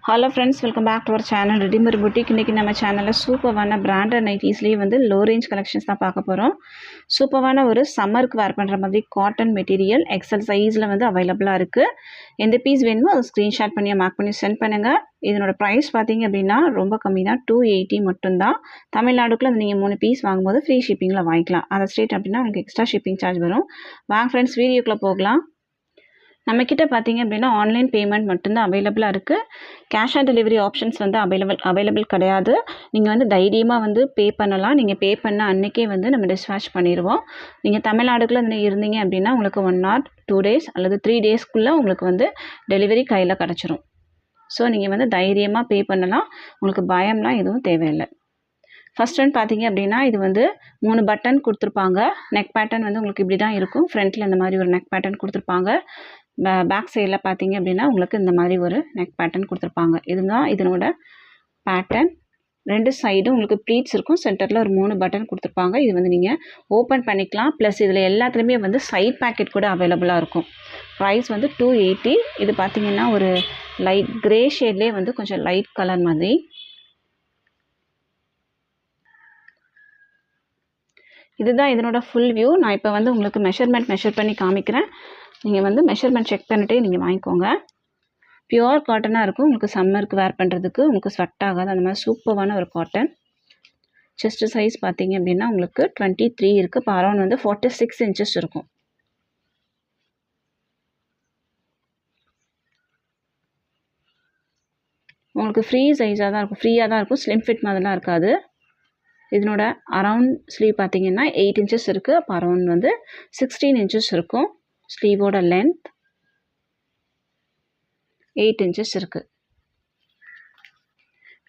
Hello friends, welcome back to our channel readymade boutique. இன்றைக்கி நம்ம சேனலில் சூப்பரான பிராண்டட் நைட்டிஸ்லேயே வந்து லோ ரேஞ்ச் கலெக்ஷன்ஸ் தான் பார்க்க போகிறோம். சூப்பரான ஒரு சம்மருக்கு வேர் பண்ணுற மாதிரி காட்டன் மெட்டீரியல் எக்ஸல் சைஸில் வந்து அவைலபிளாக இருக்குது. எந்த பீஸ் வேணுமோ அதை ஸ்க்ரீன்ஷாட் பண்ணி மார்க் பண்ணி சென்ட் பண்ணுங்கள். இதனோட ப்ரைஸ் பார்த்தீங்க அப்படின்னா ரொம்ப கம்மி தான், 280 மட்டும்தான். தமிழ்நாடுக்குள்ளே நீங்கள் 3 பீஸ் வாங்கும்போது ஃப்ரீ ஷிப்பிங்கில் வாங்கிக்கலாம். அதை ஸ்டேட் அப்படின்னா உங்களுக்கு எக்ஸ்ட்ரா ஷிப்பிங் சார்ஜ் வரும். வாங்க ஃப்ரெண்ட்ஸ், வீடியோக்குள்ளே போகலாம். நம்மக்கிட்ட பார்த்தீங்க அப்படின்னா ஆன்லைன் பேமெண்ட் மட்டும்தான் அவைலபிளாக இருக்குது. கேஷ் ஆன் டெலிவரி ஆப்ஷன்ஸ் வந்து அவைலபிள் கிடையாது. நீங்கள் வந்து தைரியமாக வந்து பே பண்ணலாம். நீங்கள் பே பண்ண அன்றைக்கே வந்து நம்ம டிஸ்பேட்ச் பண்ணிடுவோம். நீங்கள் தமிழ்நாடுக்குள்ளே இருந்தீங்க அப்படின்னா உங்களுக்கு 1 or 2 days அல்லது 3 daysக்குள்ளே உங்களுக்கு வந்து டெலிவரி கையில் கிடச்சிரும். ஸோ நீங்கள் வந்து தைரியமாக பே பண்ணலாம். உங்களுக்கு பயம்லாம் எதுவும் தேவையில்லை. ஃபஸ்ட் ஒன் பார்த்தீங்க அப்படின்னா இது வந்து 3 பட்டன் கொடுத்துருப்பாங்க. நெக் பேட்டர்ன் வந்து உங்களுக்கு இப்படி தான் இருக்கும். ஃப்ரண்ட்டில் இந்த மாதிரி ஒரு நெக் பேட்டர்ன் கொடுத்துருப்பாங்க. பேக் சைடில் பார்த்தீங்க அப்படின்னா உங்களுக்கு இந்த மாதிரி ஒரு நெக் பேட்டர்ன் கொடுத்துருப்பாங்க. இதுதான் இதனோட பேட்டர்ன். 2 சைடும் உங்களுக்கு ப்ளீட்ஸ் இருக்கும். சென்டரில் ஒரு 3 பட்டன் கொடுத்துருப்பாங்க. இது வந்து நீங்கள் ஓப்பன் பண்ணிக்கலாம். ப்ளஸ் இதில் எல்லாத்துலேயுமே வந்து சைட் பேக்கெட் கூட அவைலபிளாக இருக்கும். ப்ரைஸ் வந்து 280. இது பார்த்தீங்கன்னா ஒரு லைட் க்ரே ஷேட்லேயே வந்து கொஞ்சம் லைட் கலர் மாதிரி. இதுதான் இதனோட ஃபுல் வியூ. நான் இப்போ வந்து உங்களுக்கு மெஷர் பண்ணி காமிக்கிறேன். நீங்கள் வந்து மெஷர்மெண்ட் செக் பண்ணிட்டே நீங்கள் வாங்கிக்கோங்க. பியூர் காட்டனாக இருக்கும். உங்களுக்கு சம்மருக்கு வேர் பண்ணுறதுக்கு உங்களுக்கு ஸ்வெட் ஆகாது. அந்த மாதிரி சூப்பரான ஒரு காட்டன். செஸ்ட் சைஸ் பார்த்தீங்க அப்படின்னா உங்களுக்கு 23 இருக்குது. இப்போ அரௌண்ட் வந்து 46 inches இருக்கும். உங்களுக்கு ஃப்ரீயாக தான் இருக்கும். ஸ்லிம் ஃபிட் மாதிரிலாம் இருக்காது. இதனோட அரவுண்ட் ஸ்லீவ் பார்த்தீங்கன்னா 8 inches இருக்குது. அப்போ அரவுண்ட் வந்து 16 inches இருக்கும். ஸ்லீவோட லென்த் 8 inches இருக்குது.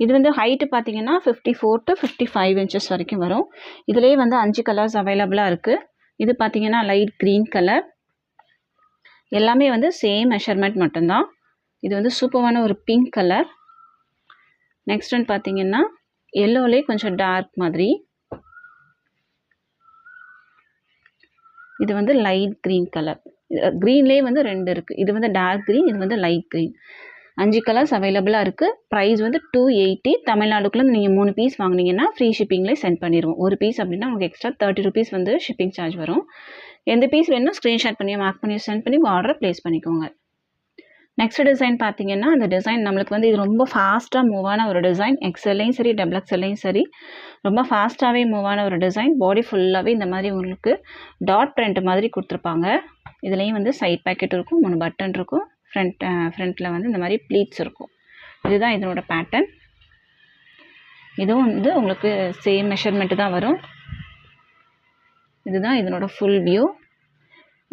இது வந்து ஹைட்டு பார்த்தீங்கன்னா 54 to 55 inches வரைக்கும் வரும். இதுலேயே வந்து 5 கலர்ஸ் அவைலபிளாக இருக்குது. இது பார்த்தீங்கன்னா லைட் க்ரீன் கலர். எல்லாமே வந்து சேம் மெஷர்மெண்ட் மட்டும்தான். இது வந்து சூப்பரான ஒரு பிங்க் கலர். நெக்ஸ்ட் ஒன் பார்த்தீங்கன்னா எல்லோலேயே கொஞ்சம் டார்க் மாதிரி. இது வந்து லைட் க்ரீன் கலர். க்ரீன்லேயே வந்து 2 இருக்குது. இது வந்து டார்க் க்ரீன், இது வந்து லைட் க்ரீன். 5 கலர்ஸ் அவைலபிளாக இருக்குது. ப்ரைஸ் வந்து 280. தமிழ்நாடுக்குள்ளே நீங்கள் 3 பீஸ் வாங்கினீங்கன்னா ஃப்ரீ ஷிப்பிங்லேயே சென்ட் பண்ணிடுவோம். ஒரு பீஸ் அப்படின்னா உங்களுக்கு எக்ஸ்ட்ரா 30 rupees வந்து ஷிப்பிங் சார்ஜ் வரும். எந்த பீஸ் வேணும்னா ஸ்க்ரீன்ஷாட் பண்ணி மார்க் பண்ணி சென்ட் பண்ணி ஆர்டரை ப்ளேஸ் பண்ணிக்கோங்க. நெக்ஸ்ட் டிசைன் பார்த்தீங்கன்னா அந்த டிசைன் நம்மளுக்கு வந்து இது ரொம்ப ஃபாஸ்ட்டாக மூவ் ஆன ஒரு டிசைன். எக்ஸ்எல்லையும் சரி டபுள் எக்ஸ்எல்லையும் சரி ரொம்ப ஃபாஸ்ட்டாகவே மூவ் ஆன ஒரு டிசைன். பாடி ஃபுல்லாகவே இந்த மாதிரி உங்களுக்கு டாட் பிரிண்ட் மாதிரி கொடுத்துருப்பாங்க. இதுலேயும் வந்து சைட் பேக்கெட் இருக்கும், 3 பட்டன் இருக்கும். ஃப்ரண்ட்டில் வந்து இந்த மாதிரி ப்ளீட்ஸ் இருக்கும். இதுதான் இதனோட பேட்டர்ன். இதுவும் வந்து உங்களுக்கு சேம் மெஷர்மெண்ட்டு தான் வரும். இதுதான் இதனோட ஃபுல் வியூ.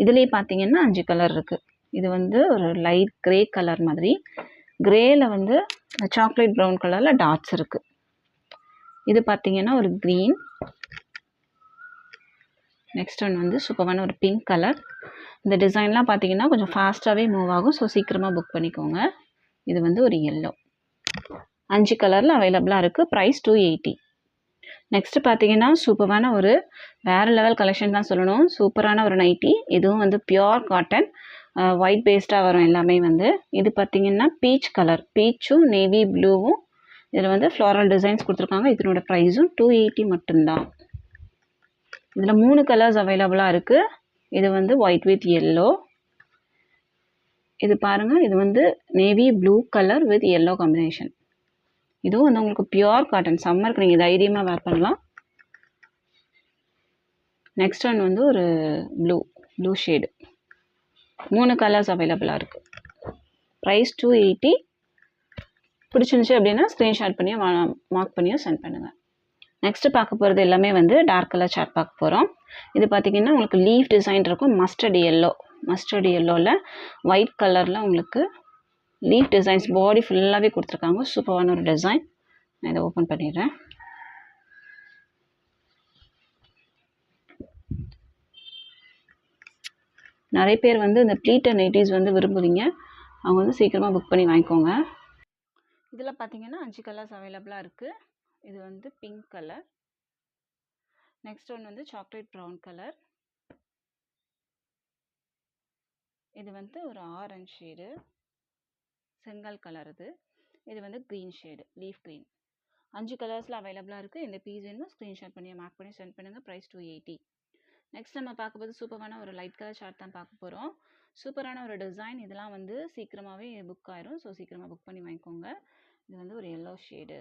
இதுலேயே பார்த்தீங்கன்னா 5 கலர் இருக்குது. இது வந்து ஒரு லைட் க்ரே கலர் மாதிரி. க்ரேயில் வந்து சாக்லேட் ப்ரௌன் கலரில் டாட்ஸ் இருக்குது. இது பார்த்தீங்கன்னா ஒரு க்ரீன். நெக்ஸ்ட் ஒன் வந்து சூப்பரான ஒரு பிங்க் கலர். இந்த டிசைன்லாம் பார்த்தீங்கன்னா கொஞ்சம் ஃபாஸ்ட்டாகவே மூவ் ஆகும். ஸோ சீக்கிரமாக புக் பண்ணிக்கோங்க. இது வந்து ஒரு எல்லோ. 5 கலரில் அவைலபிளாக இருக்குது. ப்ரைஸ் 280. நெக்ஸ்ட்டு பார்த்தீங்கன்னா சூப்பரான ஒரு வேறு லெவல் கலெக்ஷன் தான் சொல்லணும். சூப்பரான ஒரு நைட்டி. இதுவும் வந்து பியோர் காட்டன், ஒயிட் பேஸ்டாக வரும் எல்லாமே வந்து. இது பார்த்தீங்கன்னா பீச் கலர், பீச்சும் நேவி ப்ளூவும். இதில் வந்து ஃப்ளாரல் டிசைன்ஸ் கொடுத்துருக்காங்க. இதனோட ப்ரைஸும் 280 மட்டும்தான். இதில் 3 கலர்ஸ் அவைலபிளாக இருக்குது. இது வந்து ஒயிட் வித் எல்லோ. இது பாருங்கள், இது வந்து navy blue colour with yellow combination. இதுவும் வந்து உங்களுக்கு பியோர் காட்டன், சம்மருக்கு நீங்கள் தைரியமாக வேர் பண்ணலாம். நெக்ஸ்ட் ஒன் வந்து ஒரு ப்ளூ ஷேடு. 3 கலர்ஸ் அவைலபிளாக இருக்குது. ப்ரைஸ் 280. பிடிச்சிருந்துச்சி அப்படின்னா ஸ்க்ரீன்ஷாட் பண்ணி மார்க் பண்ணியும் சென்ட் பண்ணுங்கள். நெக்ஸ்ட்டு பார்க்க போகிறது எல்லாமே வந்து டார்க் கலர் சார்ட் பார்க்க போகிறோம். இது பார்த்திங்கன்னா உங்களுக்கு லீஃப் டிசைன் இருக்கும். மஸ்டர்ட் எல்லோவில் ஒயிட் கலரில் உங்களுக்கு லீஃப் டிசைன்ஸ் பாடி ஃபுல்லாகவே கொடுத்துருக்காங்க. சூப்பரான ஒரு டிசைன். நான் இதை ஓப்பன் பண்ணிடுறேன். நிறைய பேர் வந்து இந்த ப்ளீட்டட் நைட்டிஸ் வந்து விரும்புகிறீங்க. அவங்க வந்து சீக்கிரமாக புக் பண்ணி வாங்கிக்கோங்க. இதில் பார்த்தீங்கன்னா 5 கலர்ஸ் அவைலபிளாக இருக்குது. இது வந்து பிங்க் கலர். நெக்ஸ்ட் ஒன் வந்து சாக்லேட் ப்ரௌன் கலர். இது வந்து ஒரு ஆரஞ்சு ஷேடு, செங்கல் கலர். இது வந்து க்ரீன் ஷேடு, லீஃப் க்ரீன். 5 கலர்ஸில் அவைலபிளாக இருக்குது. இந்த பீஸ் வேணுமா ஸ்க்ரீன்ஷாட் பண்ணி மார்க் பண்ணி சென்ட் பண்ணுங்கள். ப்ரைஸ் 280. நெக்ஸ்ட் நம்ம பார்க்கும்போது சூப்பரான ஒரு லைட் கலர் ஷார்ட் தான் பார்க்க போகிறோம். சூப்பரான ஒரு டிசைன். இதெல்லாம் வந்து சீக்கிரமாகவே புக் ஆயிரும். ஸோ சீக்கிரமாக புக் பண்ணி வாங்கிக்கோங்க. இது வந்து ஒரு எல்லோ ஷேடு.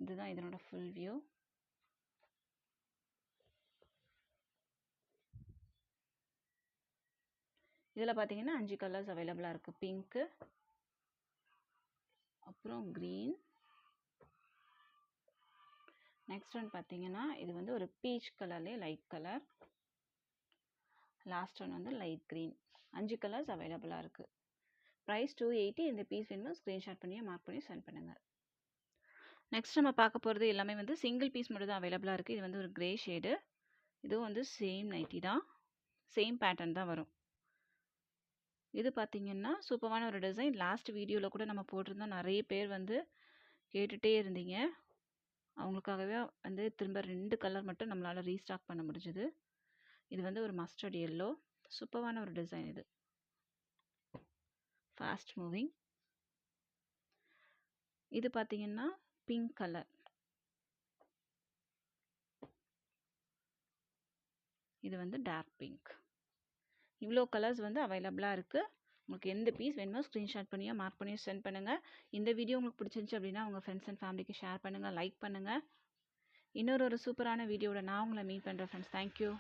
இதுதான் இதனோட ஃபுல் வியூ. இதில் பார்த்தீங்கன்னா 5 கலர்ஸ் அவைலபிளாக இருக்குது. பிங்க்கு, அப்புறம் க்ரீன், நெக்ஸ்ட் ஒன் பார்த்தீங்கன்னா இது வந்து ஒரு பீச் கலர்லேயே லைட் கலர், லாஸ்ட் ஒன் வந்து லைட் க்ரீன். 5 கலர்ஸ் அவைலபிளாக இருக்குது. ப்ரைஸ் 280. இந்த பீஸ் வேணுமா ஸ்க்ரீன்ஷாட் பண்ணி மார்க் பண்ணி சென்ட் பண்ணுங்கள். நெக்ஸ்ட் நம்ம பார்க்க போகிறது எல்லாமே வந்து சிங்கிள் பீஸ் மட்டும் தான் அவைலபிளாக இருக்குது. இது வந்து ஒரு க்ரே ஷேடு. இதுவும் வந்து சேம் நைட்டி தான், சேம் பேட்டர்ன் தான் வரும். இது பார்த்தீங்கன்னா சூப்பரான ஒரு டிசைன். லாஸ்ட் வீடியோவில் கூட நம்ம போட்டிருந்தோம். நிறைய பேர் வந்து கேட்டுகிட்டே இருந்தீங்க. அவங்களுக்காகவே வந்து திரும்ப 2 கலர் மட்டும் நம்மளால் ரீஸ்டாக் பண்ண முடிஞ்சுது. இது வந்து ஒரு மஸ்டர்ட் எல்லோ. சூப்பரான ஒரு டிசைன். இது ஃபாஸ்ட் மூவிங். இது பார்த்தீங்கன்னா பிங்க் கலர். இது வந்து டார்க் பிங்க். இவ்வளோ கலர்ஸ் வந்து அவைலபிளாக இருக்குது. உங்களுக்கு எந்த பீஸ் வேணுமோ ஸ்க்ரீன்ஷாட் பண்ணியோ மார்க் பண்ணியோ சென்ட் பண்ணுங்கள். இந்த வீடியோ உங்களுக்கு பிடிச்சிருந்துச்சு அப்படின்னா உங்கள் ஃப்ரெண்ட்ஸ் அண்ட் ஃபேமிலிக்கு ஷேர் பண்ணுங்கள், லைக் பண்ணுங்கள். இன்னொரு சூப்பரான வீடியோவில் நான் உங்களை மீட் பண்ணுறேன் ஃப்ரெண்ட்ஸ். தேங்க்யூ.